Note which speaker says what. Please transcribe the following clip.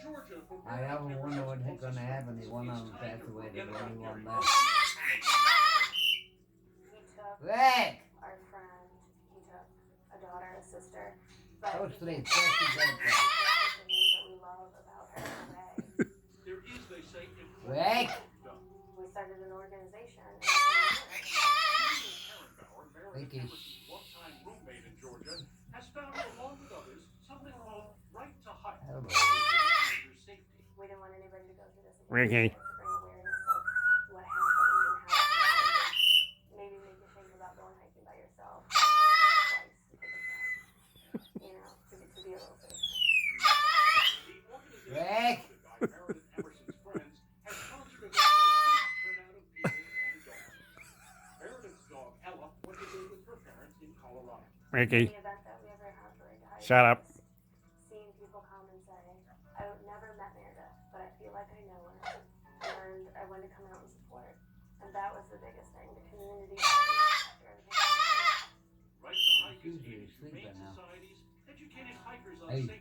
Speaker 1: I ever wonder what's gonna happen if one of them passed away. There's only one left.
Speaker 2: He took
Speaker 1: Rick!
Speaker 2: our friend, he took a daughter, a sister, but
Speaker 1: Those
Speaker 2: he
Speaker 1: three,
Speaker 2: took
Speaker 1: first
Speaker 2: the
Speaker 1: and
Speaker 2: things that we love about her away.
Speaker 1: Rick!
Speaker 2: We started an organization.
Speaker 1: Vicky. Hello.
Speaker 2: We didn't want anybody to go through this again.
Speaker 3: Ricky.
Speaker 2: To bring awareness of what happened and how it happened. And maybe make you think about going hiking by yourself twice to take a friend. You know, to be a little safer.
Speaker 1: Rick!
Speaker 3: Ricky,
Speaker 2: Any event that we ever have going to hike,
Speaker 3: shut up.
Speaker 2: seeing people come and say, I never met Meredith, but I feel like I know her, and I want to come out and support. And that was the biggest thing, the community after everything.
Speaker 1: Usually sleeping now. Hey.